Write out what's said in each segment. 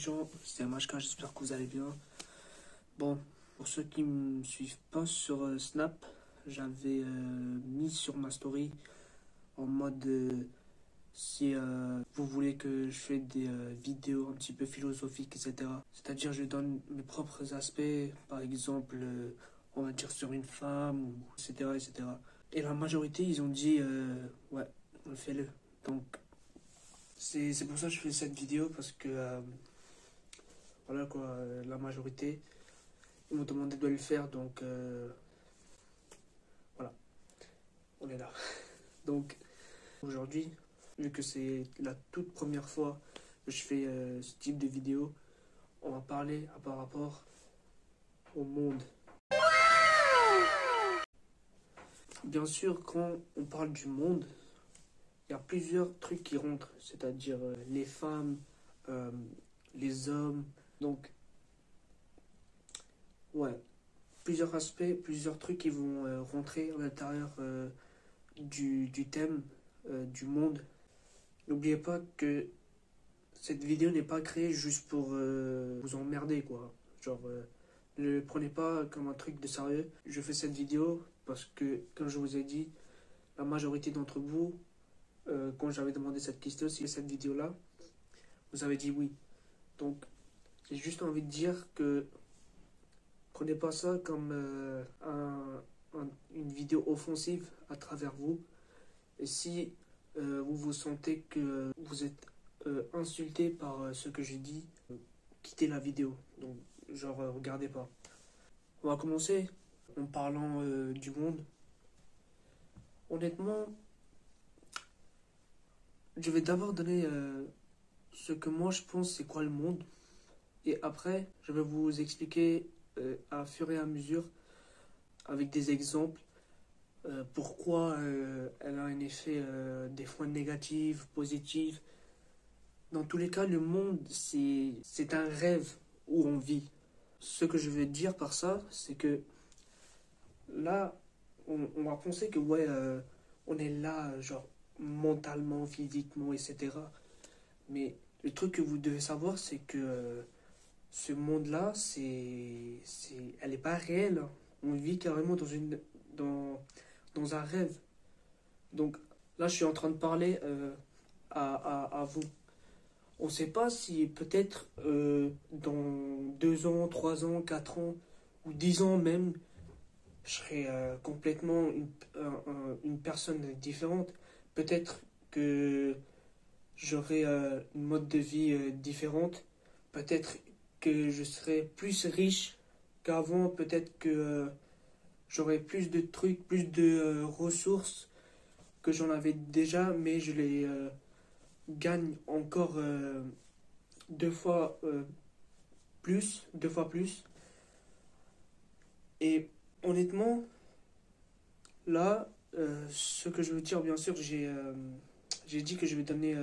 gens, c'est MHK, j'espère que vous allez bien. Bon, pour ceux qui ne me suivent pas sur Snap, j'avais mis sur ma story en mode si vous voulez que je fasse des vidéos un petit peu philosophiques, etc. C'est-à-dire je donne mes propres aspects, par exemple, on va dire sur une femme, ou etc., etc. Et la majorité, ils ont dit ouais, on fait-le. Donc, c'est pour ça que je fais cette vidéo, parce que voilà quoi, la majorité, ils m'ont demandé de le faire, donc voilà, on est là. Donc aujourd'hui, vu que c'est la toute première fois que je fais ce type de vidéo, on va parler par rapport au monde. Bien sûr, quand on parle du monde, il y a plusieurs trucs qui rentrent, c'est-à-dire les femmes, les hommes, donc ouais, plusieurs aspects, plusieurs trucs qui vont rentrer à l'intérieur du thème du monde. N'oubliez pas que cette vidéo n'est pas créée juste pour vous emmerder, quoi. Genre, ne le prenez pas comme un truc de sérieux. Je fais cette vidéo parce que, comme je vous ai dit, la majorité d'entre vous, quand j'avais demandé cette question, si cette vidéo-là, vous avez dit oui. Donc, j'ai juste envie de dire que prenez pas ça comme une vidéo offensive à travers vous. Et si vous vous sentez que vous êtes insulté par ce que j'ai dit, quittez la vidéo. Donc, genre, regardez pas. On va commencer en parlant du monde. Honnêtement, je vais d'abord donner ce que moi je pense c'est quoi le monde. Et après, je vais vous expliquer à fur et à mesure, avec des exemples, pourquoi elle a un effet des fois négatif, positif. Dans tous les cas, le monde, c'est un rêve où on vit. Ce que je veux dire par ça, c'est que là, on va penser que ouais, on est là, genre mentalement, physiquement, etc. Mais le truc que vous devez savoir, c'est que ce monde-là, elle n'est pas réelle. On vit carrément dans un rêve. Donc là, je suis en train de parler à vous. On ne sait pas si peut-être dans 2 ans, 3 ans, 4 ans, ou 10 ans même, je serai complètement une personne différente. Peut-être que j'aurai une mode de vie différente. Peut-être que je serai plus riche qu'avant. Peut-être que j'aurai plus de trucs, plus de ressources que j'en avais déjà, mais je les gagne encore 2 fois plus, 2 fois plus. Et honnêtement, là, ce que je veux dire, bien sûr, j'ai dit que je vais donner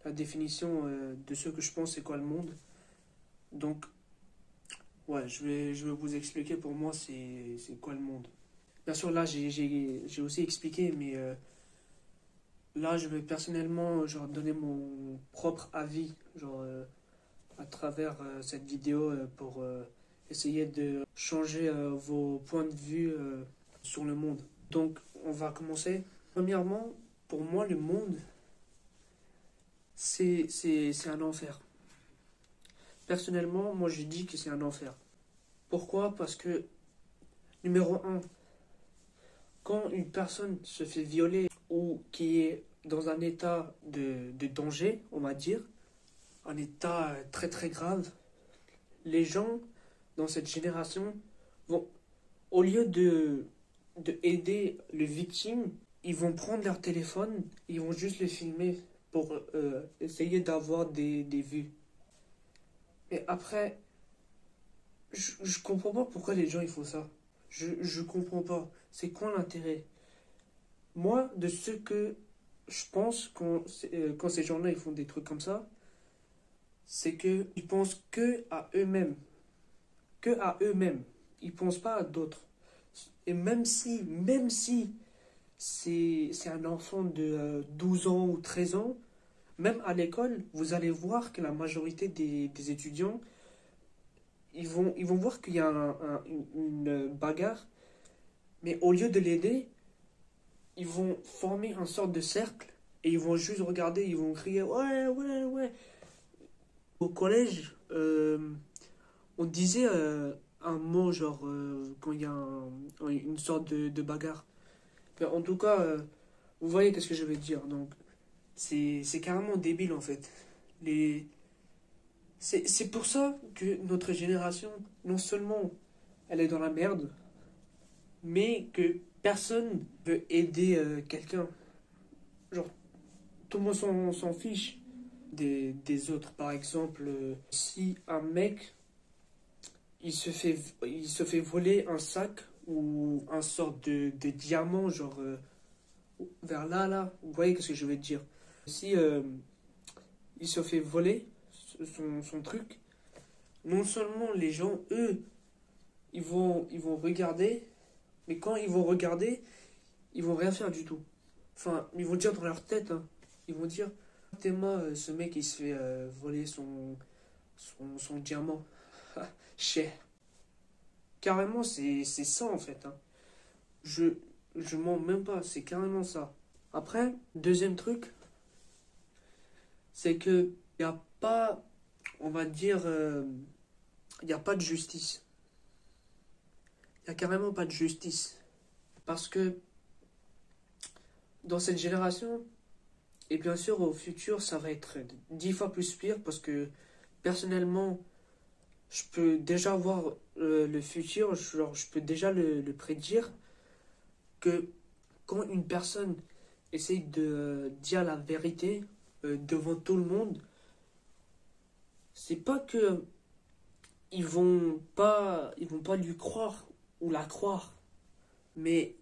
la définition de ce que je pense c'est quoi le monde. Donc, ouais, je vais vous expliquer pour moi c'est quoi le monde. Bien sûr, là, j'ai aussi expliqué, mais là, je vais personnellement genre, donner mon propre avis genre, à travers cette vidéo pour essayer de changer vos points de vue sur le monde. Donc, on va commencer. Premièrement, pour moi, le monde, c'est un enfer. Personnellement, moi, je dis que c'est un enfer. Pourquoi? Parce que, numéro 1, quand une personne se fait violer ou qui est dans un état de danger, on va dire, un état très très grave, les gens dans cette génération vont, au lieu de aider le victime, ils vont prendre leur téléphone, ils vont juste le filmer pour essayer d'avoir des vues. Et après, je comprends pas pourquoi les gens ils font ça. Je comprends pas. C'est quoi l'intérêt? Moi, de ce que je pense quand ces gens-là ils font des trucs comme ça, c'est qu'ils pensent que à eux-mêmes. Que à eux-mêmes. Ils pensent pas à d'autres. Et même si c'est un enfant de 12 ans ou 13 ans, Même à l'école, vous allez voir que la majorité des étudiants, ils vont voir qu'il y a une bagarre, mais au lieu de l'aider, ils vont former une sorte de cercle et ils vont juste regarder, ils vont crier ouais, ouais, ouais. Au collège, on disait un mot genre quand il y a une sorte de bagarre. Mais en tout cas, vous voyez qu'est-ce que je veux dire. Donc, c'est carrément débile en fait. Les... C'est pour ça que notre génération, non seulement elle est dans la merde, mais que personne veut aider quelqu'un. Genre, tout le monde s'en fiche des autres. Par exemple, si un mec, il se fait voler un sac ou un sorte de diamant, genre vers là, vous voyez ce que je veux dire. Si il se fait voler son truc, non seulement les gens, eux, ils vont regarder, mais quand ils vont regarder, ils vont rien faire du tout. Enfin, ils vont dire dans leur tête, hein, ils vont dire, Théma, ce mec, il se fait voler son diamant. Cher. Carrément, c'est ça en fait. Hein. Je, je mens même pas, c'est carrément ça. Après, deuxième truc, c'est que il n'y a pas, on va dire, il n'y a pas de justice. Il n'y a carrément pas de justice. Parce que dans cette génération, et bien sûr au futur, ça va être 10 fois plus pire parce que personnellement, je peux déjà voir le futur, genre je peux déjà le prédire que quand une personne essaye de dire la vérité devant tout le monde, c'est pas que ils vont pas lui croire ou la croire, mais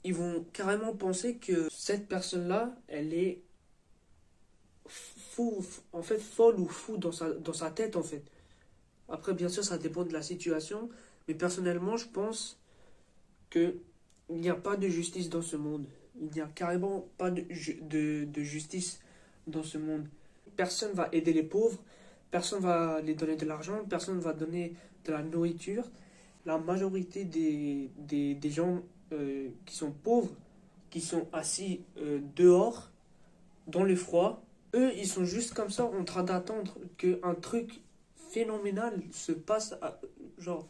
ils vont carrément penser que cette personne-là, elle est en fait folle ou fou dans sa tête en fait. Après, bien sûr, ça dépend de la situation, mais personnellement, je pense que il n'y a pas de justice dans ce monde. Il n'y a carrément pas de justice dans ce monde. Personne va aider les pauvres, personne va les donner de l'argent, personne va donner de la nourriture. La majorité des gens qui sont pauvres, qui sont assis dehors, dans le froid, eux, ils sont juste comme ça en train d'attendre qu'un truc phénoménal se passe, genre,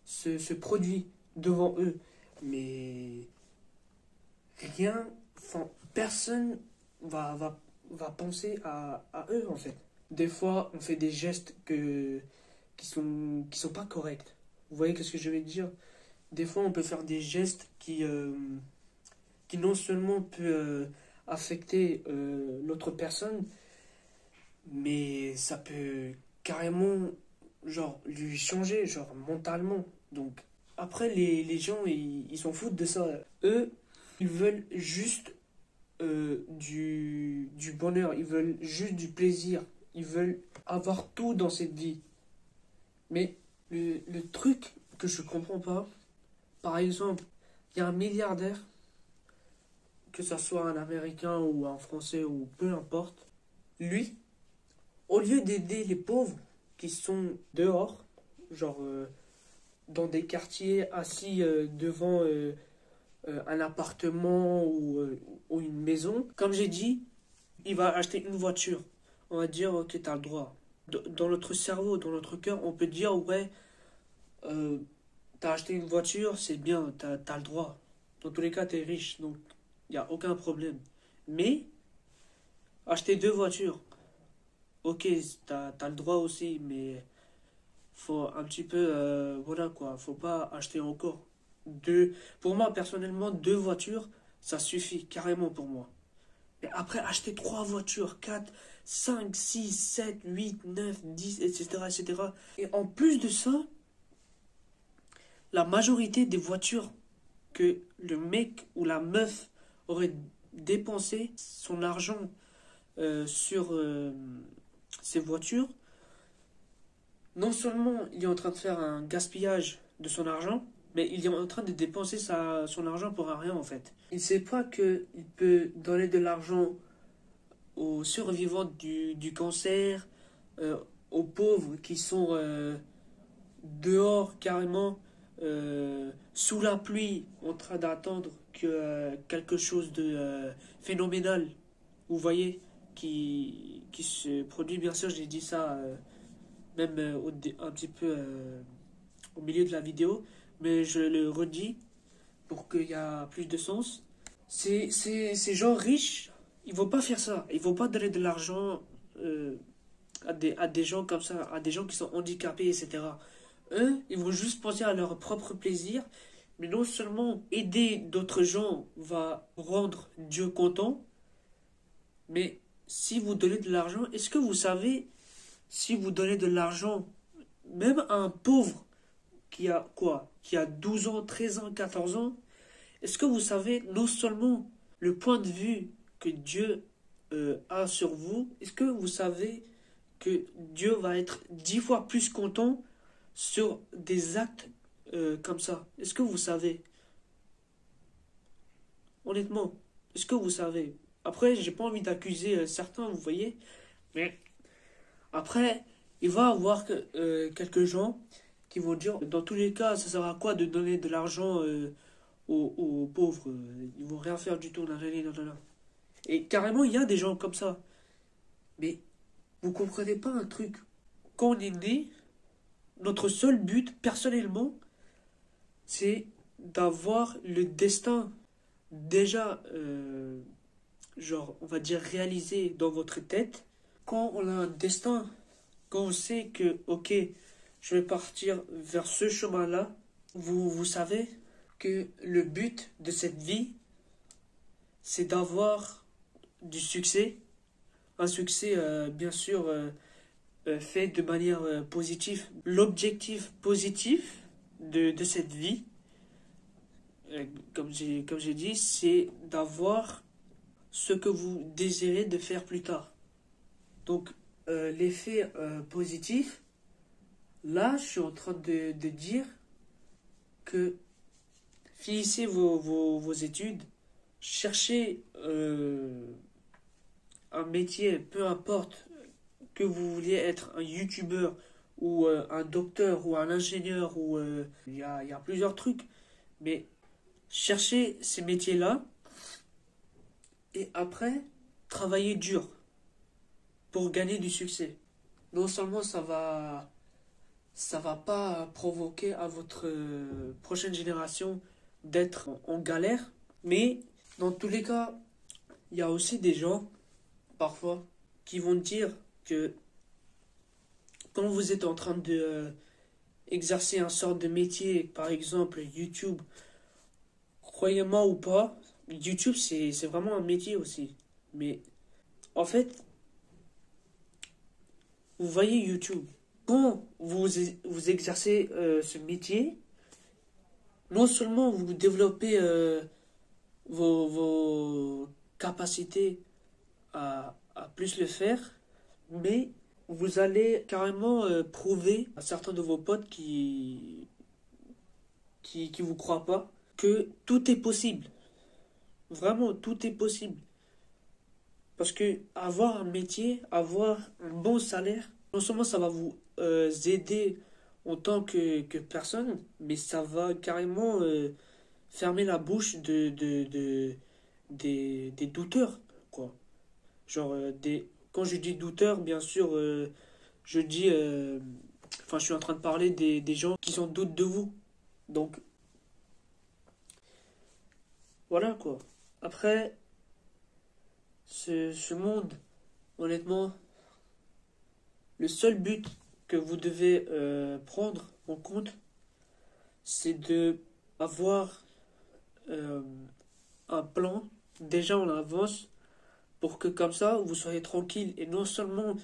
se produit devant eux. Mais rien, enfin, personne va penser à eux, en fait. Des fois, on fait des gestes qui sont pas corrects. Vous voyez ce que je veux dire? Des fois, on peut faire des gestes qui non seulement peut affecter l'autre personne, mais ça peut carrément genre lui changer genre mentalement. Donc après les gens ils s'en foutent de ça. Eux ils veulent juste du bonheur, ils veulent juste du plaisir, ils veulent avoir tout dans cette vie. Mais le truc que je comprends pas, par exemple, il y a un milliardaire, que ce soit un Américain ou un Français ou peu importe, lui, au lieu d'aider les pauvres qui sont dehors, genre dans des quartiers assis devant un appartement ou une maison, comme j'ai dit, il va acheter une voiture. On va dire, ok, t'as le droit. Dans notre cerveau, dans notre cœur, on peut dire, ouais, euh, t'as acheté une voiture, c'est bien, t'as le droit. Dans tous les cas, t'es riche, donc il n'y a aucun problème. Mais, acheter deux voitures, ok, t'as le droit aussi, mais faut un petit peu, voilà quoi, faut pas acheter encore deux. Pour moi, personnellement, deux voitures, ça suffit carrément pour moi. Mais après, acheter trois voitures, 4, 5, 6, 7, 8, 9, 10, etc., etc. Et en plus de ça, la majorité des voitures que le mec ou la meuf aurait dépensé son argent sur ces voitures, non seulement il est en train de faire un gaspillage de son argent, mais il est en train de dépenser son argent pour un rien en fait. Il ne sait pas qu'il peut donner de l'argent aux survivants du cancer, aux pauvres qui sont dehors carrément, sous la pluie, en train d'attendre que quelque chose de phénoménal, vous voyez, qui se produit. Bien sûr, j'ai dit ça même un petit peu au milieu de la vidéo, mais je le redis pour qu'il y a plus de sens. Ces gens riches, ils vont pas faire ça. Ils vont pas donner de l'argent à des gens comme ça, à des gens qui sont handicapés, etc. Eux, ils vont juste penser à leur propre plaisir, mais non seulement aider d'autres gens va rendre Dieu content, mais si vous donnez de l'argent, est-ce que vous savez, si vous donnez de l'argent, même à un pauvre qui a quoi? Qui a 12 ans, 13 ans, 14 ans, est-ce que vous savez non seulement le point de vue que Dieu a sur vous, est-ce que vous savez que Dieu va être 10 fois plus content sur des actes comme ça? Est-ce que vous savez? Honnêtement, est-ce que vous savez? Après, j'ai pas envie d'accuser certains, vous voyez, mais après, il va y avoir quelques gens qui vont dire, dans tous les cas, ça sert à quoi de donner de l'argent aux pauvres? Ils vont rien faire du tout, nanana, nanana. Et carrément, il y a des gens comme ça. Mais vous comprenez pas un truc. Quand on est né, notre seul but, personnellement, c'est d'avoir le destin déjà, genre, on va dire, réalisé dans votre tête. Quand on a un destin, quand on sait que, ok, je vais partir vers ce chemin-là, vous savez que le but de cette vie, c'est d'avoir du succès. Un succès, bien sûr, fait de manière positive. L'objectif positif de cette vie, comme j'ai dit, c'est d'avoir ce que vous désirez de faire plus tard. Donc, l'effet positif, là, je suis en train de dire que finissez vos études, cherchez un métier, peu importe que vous vouliez être un youtubeur ou un docteur ou un ingénieur ou il y a plusieurs trucs, mais cherchez ces métiers-là et après travaillez dur pour gagner du succès. Non seulement ça va pas provoquer à votre prochaine génération d'être en galère, mais dans tous les cas, il y a aussi des gens parfois qui vont dire que quand vous êtes en train de exercer un sort de métier, par exemple YouTube, croyez-moi ou pas, YouTube c'est vraiment un métier aussi. Mais en fait, vous voyez YouTube, quand vous exercez ce métier, non seulement vous développez vos capacités à plus le faire, mais vous allez carrément prouver à certains de vos potes qui vous croient pas que tout est possible. Vraiment, tout est possible. Parce que avoir un métier, avoir un bon salaire, non seulement ça va vous aider en tant que personne, mais ça va carrément fermer la bouche des douteurs, quoi. Genre, quand je dis douteurs, bien sûr, je dis... Enfin, je suis en train de parler des gens qui s'en doutent de vous. Donc, voilà, quoi. Après, ce monde, honnêtement, le seul but que vous devez prendre en compte, c'est de avoir un plan déjà en avance pour que comme ça vous soyez tranquille et non seulement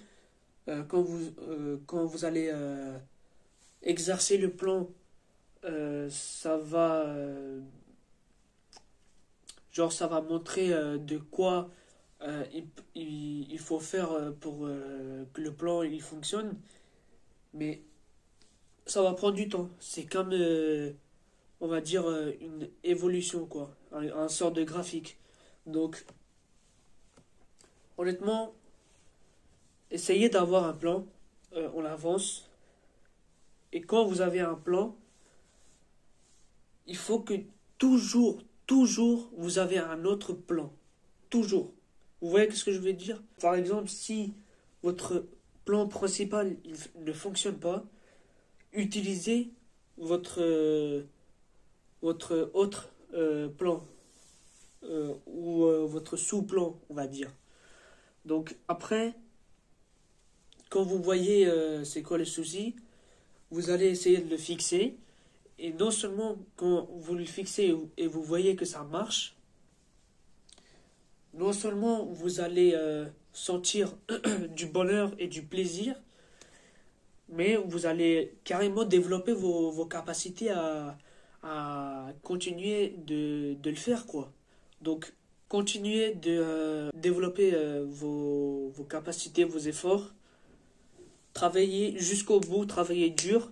quand vous allez exercer le plan, ça va genre ça va montrer de quoi il faut faire pour que le plan il fonctionne, mais ça va prendre du temps. C'est comme on va dire une évolution quoi, un sort de graphique. Donc honnêtement, essayez d'avoir un plan en avance. Et quand vous avez un plan, il faut que toujours, vous avez un autre plan. Toujours. Vous voyez ce que je veux dire? Par exemple, si votre plan principal ne fonctionne pas, utilisez votre autre plan ou votre sous-plan, on va dire. Donc après, quand vous voyez c'est quoi le souci, vous allez essayer de le fixer. Et non seulement quand vous le fixez et vous voyez que ça marche, non seulement vous allez sentir du bonheur et du plaisir, mais vous allez carrément développer vos capacités à continuer de le faire, quoi. Donc, continuez de développer vos capacités, vos efforts, travaillez jusqu'au bout, travaillez dur,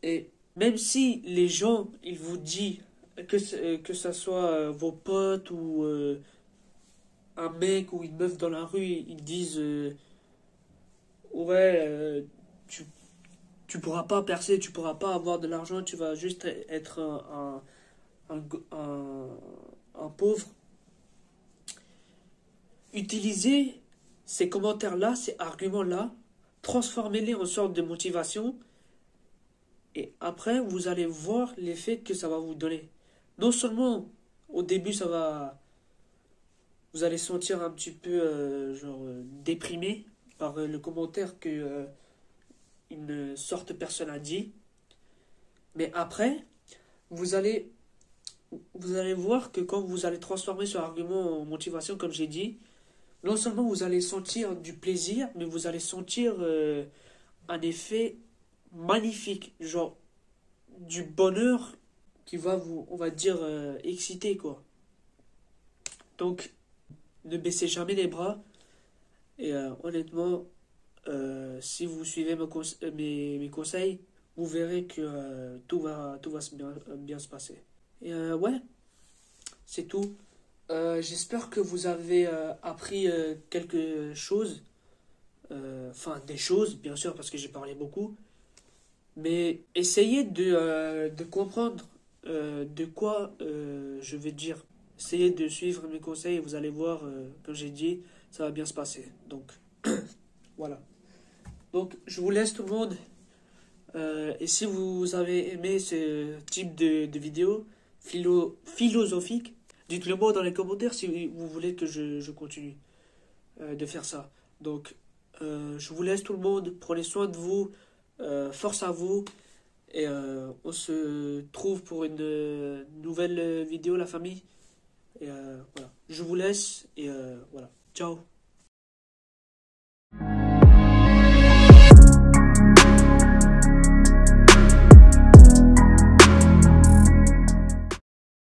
et même si les gens, ils vous disent que ça soit vos potes ou un mec ou une meuf dans la rue, ils disent ouais, tu, tu pourras pas percer, tu pourras pas avoir de l'argent, tu vas juste être un, un, un pauvre. Utilisez ces commentaires-là, ces arguments-là, transformez-les en sorte de motivation et après vous allez voir l'effet que ça va vous donner. Non seulement au début ça va, vous allez sentir un petit peu déprimé par le commentaire que une sorte personne a dit, mais après vous allez voir que quand vous allez transformer ce argument en motivation, comme j'ai dit, non seulement vous allez sentir du plaisir, mais vous allez sentir un effet magnifique, genre du bonheur qui va vous, on va dire, exciter, quoi. Donc, ne baissez jamais les bras. Et honnêtement, si vous suivez mes conseils, vous verrez que tout va bien se passer. Et ouais, c'est tout. J'espère que vous avez appris quelque chose. Enfin, des choses, bien sûr, parce que j'ai parlé beaucoup. Mais essayez de comprendre de quoi je vais dire. Essayez de suivre mes conseils et vous allez voir, comme j'ai dit, ça va bien se passer. Donc, voilà. Donc, je vous laisse tout le monde. Et si vous avez aimé ce type de vidéo philosophique, dites-le moi dans les commentaires si vous voulez que je continue de faire ça. Donc, je vous laisse tout le monde. Prenez soin de vous. Force à vous. Et on se trouve pour une nouvelle vidéo, la famille. Et voilà. Je vous laisse. Et voilà. Ciao.